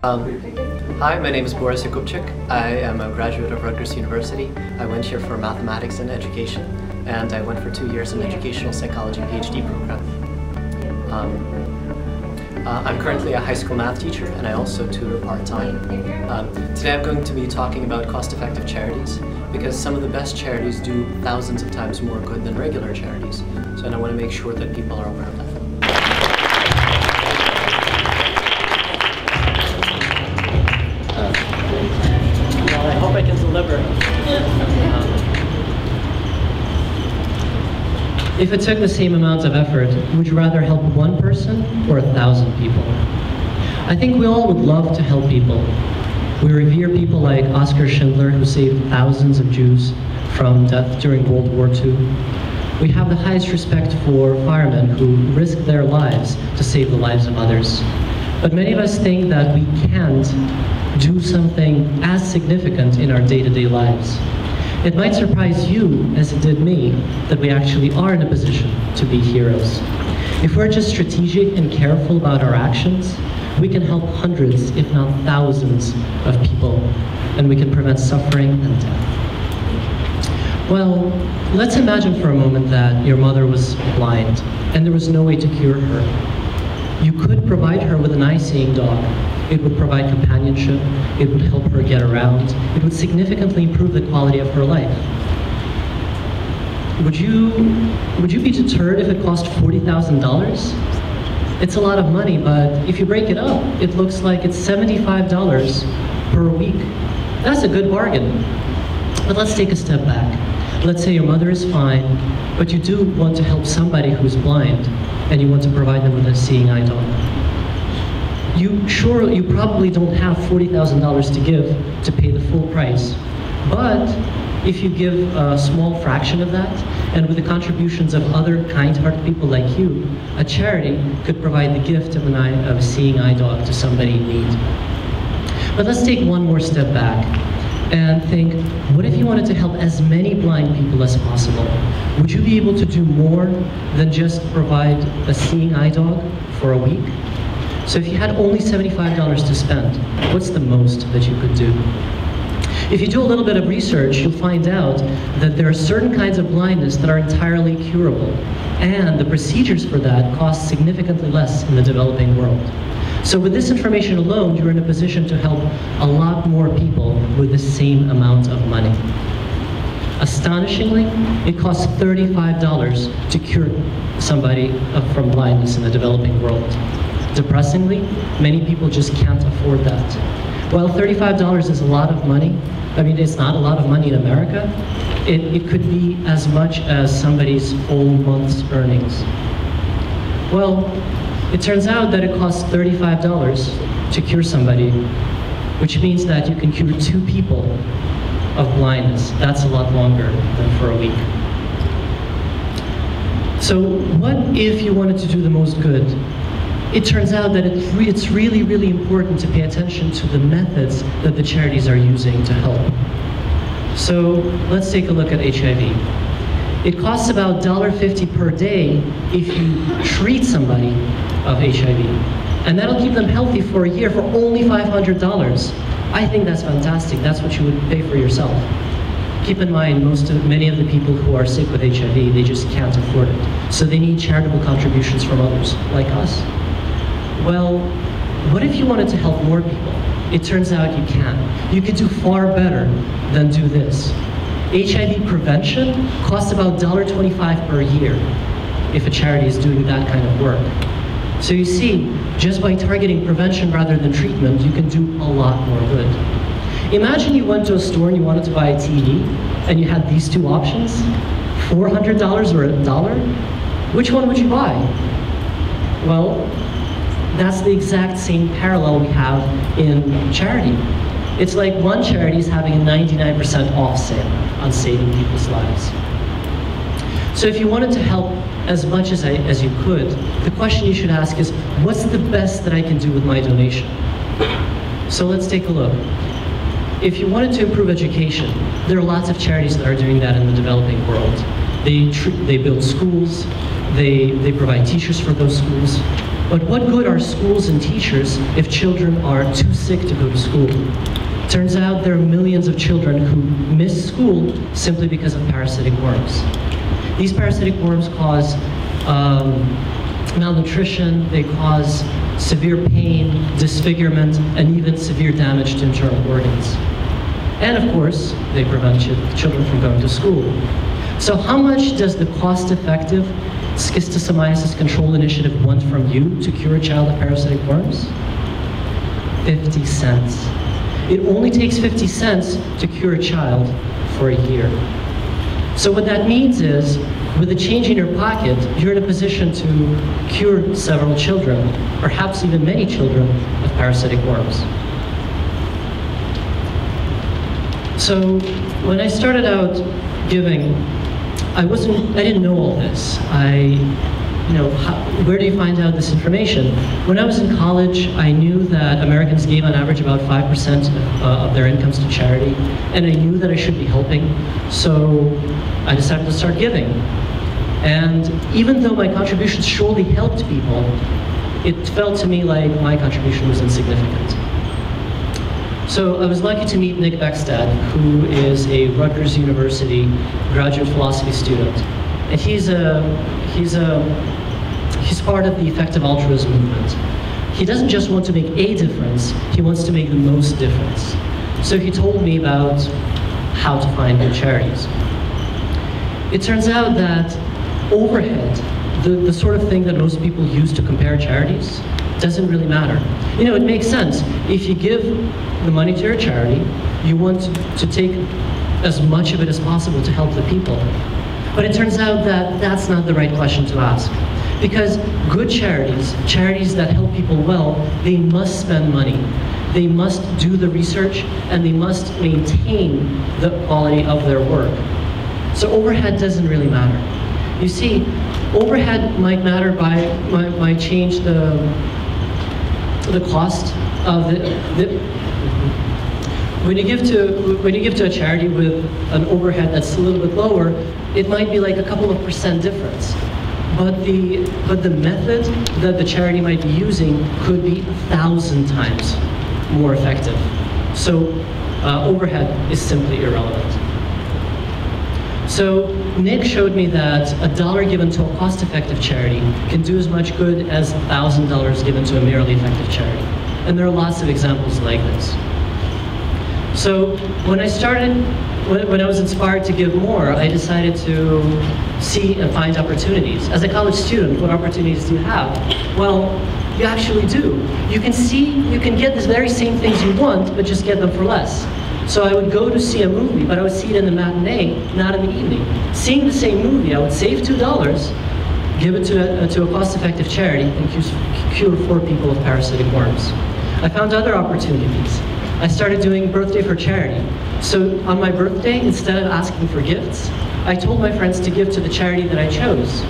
Hi, my name is Boris Yakubchik. I am a graduate of Rutgers University. I went here for mathematics and education, and I went for 2 years in educational psychology PhD program. I'm currently a high school math teacher, and I also tutor part-time. Today I'm going to be talking about cost-effective charities, because some of the best charities do thousands of times more good than regular charities. So I want to make sure that people are aware of that. Well, I hope I can deliver. If it took the same amount of effort, would you rather help one person or 1,000 people? I think we all would love to help people. We revere people like Oskar Schindler, who saved thousands of Jews from death during World War II. We have the highest respect for firemen who risk their lives to save the lives of others. But many of us think that we can't do something as significant in our day-to-day lives. It might surprise you, as it did me, that we actually are in a position to be heroes. If we're just strategic and careful about our actions, we can help hundreds, if not thousands, of people, and we can prevent suffering and death. Well, let's imagine for a moment that your mother was blind, and there was no way to cure her. You could provide her with an eye-seeing dog. It would provide companionship, it would help her get around, it would significantly improve the quality of her life. Would you be deterred if it cost $40,000? It's a lot of money, but if you break it up, it looks like it's $75 per week. That's a good bargain. But let's take a step back. Let's say your mother is fine, but you do want to help somebody who's blind, and you want to provide them with a seeing eye dog. You probably don't have $40,000 to give to pay the full price, but if you give a small fraction of that, and with the contributions of other kind-hearted people like you, a charity could provide the gift of a seeing eye dog to somebody in need. But let's take one more step back and think, what if you wanted to help as many blind people as possible? Would you be able to do more than just provide a seeing eye dog for a week? So if you had only $75 to spend, what's the most that you could do? If you do a little bit of research, you'll find out that there are certain kinds of blindness that are entirely curable, and the procedures for that cost significantly less in the developing world. So with this information alone, you're in a position to help a lot more people with the same amount of money. Astonishingly, it costs $35 to cure somebody from blindness in the developing world. Depressingly, many people just can't afford that. While $35 is a lot of money, I mean, it's not a lot of money in America, it could be as much as somebody's whole month's earnings. Well, it turns out that it costs $35 to cure somebody, which means that you can cure 2 people of blindness. That's a lot longer than for a week. So what if you wanted to do the most good? It turns out that it's really, really important to pay attention to the methods that the charities are using to help. So let's take a look at HIV. It costs about $1.50 per day if you treat somebody of HIV. And that'll keep them healthy for a year for only $500. I think that's fantastic. That's what you would pay for yourself. Keep in mind, many of the people who are sick with HIV, they just can't afford it. So they need charitable contributions from others, like us. Well, what if you wanted to help more people? It turns out you can. You could do far better than do this. HIV prevention costs about $1.25 per year if a charity is doing that kind of work. So you see, just by targeting prevention rather than treatment, you can do a lot more good. Imagine you went to a store and you wanted to buy a TV, and you had these 2 options, $400 or $1. Which one would you buy? Well, that's the exact same parallel we have in charity. It's like one charity is having a 99% off sale on saving people's lives. So if you wanted to help as much as you could, the question you should ask is, what's the best that I can do with my donation? So let's take a look. If you wanted to improve education, there are lots of charities that are doing that in the developing world. They build schools, they provide teachers for those schools. But what good are schools and teachers if children are too sick to go to school? Turns out there are millions of children who miss school simply because of parasitic worms. These parasitic worms cause malnutrition, they cause severe pain, disfigurement, and even severe damage to internal organs. And of course, they prevent children from going to school. So how much does the cost-effective schistosomiasis control initiative want from you to cure a child of parasitic worms? 50 cents. It only takes 50 cents to cure a child for a year. So what that means is, with a change in your pocket, you're in a position to cure several children, perhaps even many children, of parasitic worms. So when I started out giving, I didn't know all this. Where do you find out this information? When I was in college, I knew that Americans gave on average about 5% of their incomes to charity, and I knew that I should be helping, so I decided to start giving. And even though my contributions surely helped people, it felt to me like my contribution was insignificant. So I was lucky to meet Nick Beckstad, who is a Rutgers University graduate philosophy student. And he's part of the effective altruism movement. He doesn't just want to make a difference, he wants to make the most difference. So he told me about how to find good charities. It turns out that overhead, the sort of thing that most people use to compare charities, doesn't really matter. It makes sense. If you give the money to your charity, you want to take as much of it as possible to help the people. But it turns out that that's not the right question to ask. Because good charities that help people well, they must spend money. They must do the research, and they must maintain the quality of their work. So overhead doesn't really matter. You see, overhead might matter might change the cost of when you give to a charity with an overhead that's a little bit lower, it might be like a couple of % difference. But the method that the charity might be using could be 1,000 times more effective. So overhead is simply irrelevant. So Nick showed me that $1 given to a cost-effective charity can do as much good as $1,000 given to a merely effective charity. And there are lots of examples like this. So when I was inspired to give more, I decided to see and find opportunities. As a college student, what opportunities do you have? Well, you actually do. You can get the very same things you want, but just get them for less. So I would go to see a movie, but I would see it in the matinee, not in the evening. Seeing the same movie, I would save $2, give it to a cost-effective charity, and cure 4 people with parasitic worms. I found other opportunities. I started doing birthday for charity. So on my birthday, instead of asking for gifts, I told my friends to give to the charity that I chose.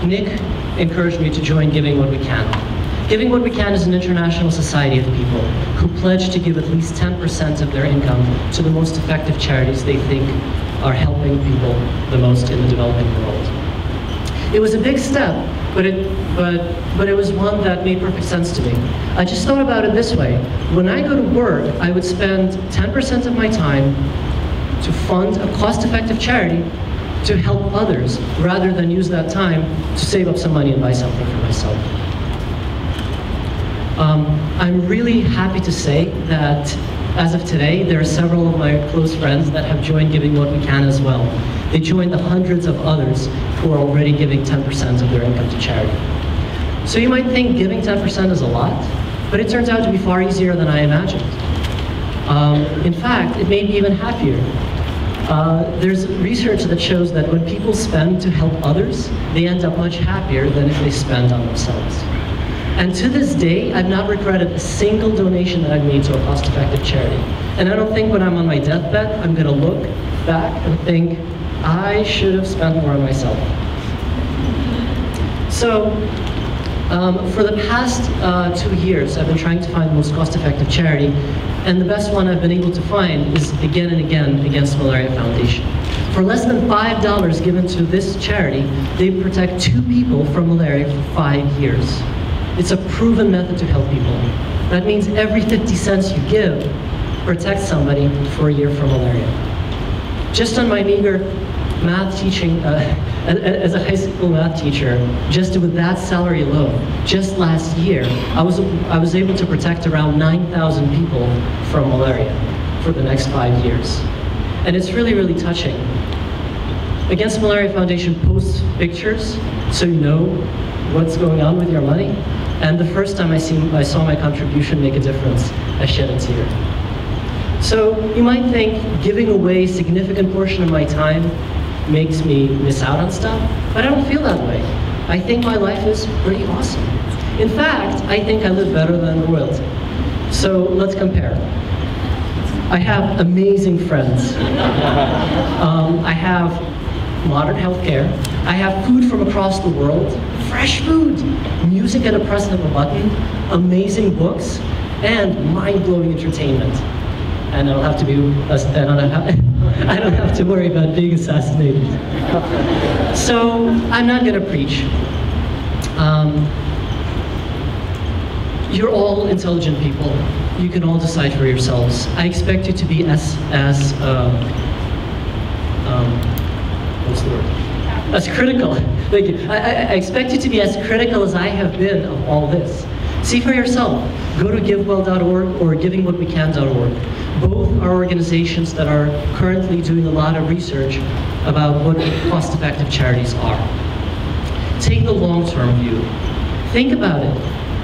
Nick encouraged me to join Giving What We Can. Giving What We Can is an international society of people who pledge to give at least 10% of their income to the most effective charities they think are helping people the most in the developing world. It was a big step, but it was one that made perfect sense to me. I just thought about it this way. When I go to work, I would spend 10% of my time to fund a cost-effective charity to help others, rather than use that time to save up some money and buy something for myself. I'm really happy to say that as of today, there are several of my close friends that have joined Giving What We Can as well. They joined the hundreds of others who are already giving 10% of their income to charity. So you might think giving 10% is a lot, but it turns out to be far easier than I imagined. In fact, it made me even happier. There's research that shows that when people spend to help others, they end up much happier than if they spend on themselves. And to this day, I've not regretted a single donation that I've made to a cost-effective charity. And I don't think when I'm on my deathbed, I'm going to look back and think, I should have spent more on myself. So, for the past 2 years, I've been trying to find the most cost-effective charity, and the best one I've been able to find is again and again Against Malaria Foundation. For less than $5 given to this charity, they protect 2 people from malaria for 5 years. It's a proven method to help people. That means every 50 cents you give protects somebody for a year from malaria. Just on my meager math teaching, as a high school math teacher, just with that salary alone, just last year, I was able to protect around 9,000 people from malaria for the next 5 years. And it's really, really touching. Against Malaria Foundation posts pictures so you know what's going on with your money. And the first time I saw my contribution make a difference, I shed a tear. So you might think giving away a significant portion of my time makes me miss out on stuff, but I don't feel that way. I think my life is pretty awesome. In fact, I think I live better than royalty. So let's compare. I have amazing friends. I have modern healthcare. I have food from across the world, fresh food, music at a press of a button, amazing books, and mind-blowing entertainment. And I don't have to worry about being assassinated. So I'm not going to preach. You're all intelligent people. You can all decide for yourselves. I expect you to be what's the word? As critical. Thank you. I expect you to be as critical as I have been of all this. See for yourself. Go to givewell.org or givingwhatwecan.org. Both are organizations that are currently doing a lot of research about what cost-effective charities are. Take the long-term view. Think about it.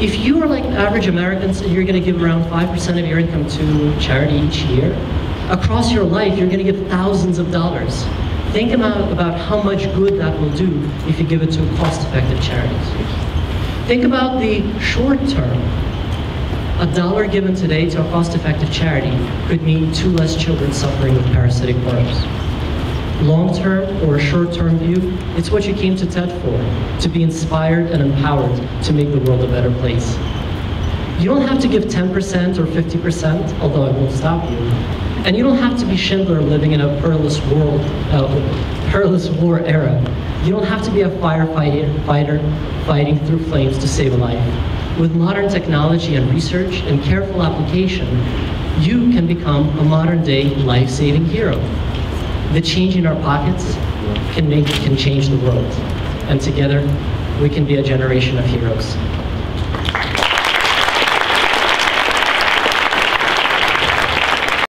If you are like average Americans and you're going to give around 5% of your income to charity each year, across your life you're going to give thousands of dollars. Think about how much good that will do if you give it to cost-effective charities. Think about the short term. $1 given today to a cost-effective charity could mean 2 less children suffering with parasitic worms. Long-term or a short-term view, it's what you came to TED for, to be inspired and empowered to make the world a better place. You don't have to give 10% or 50%, although I won't stop you. And you don't have to be Schindler living in a perilous war era. You don't have to be a fighter fighting through flames to save a life. With modern technology and research and careful application, you can become a modern-day life-saving hero. The change in our pockets can change the world. And together, we can be a generation of heroes.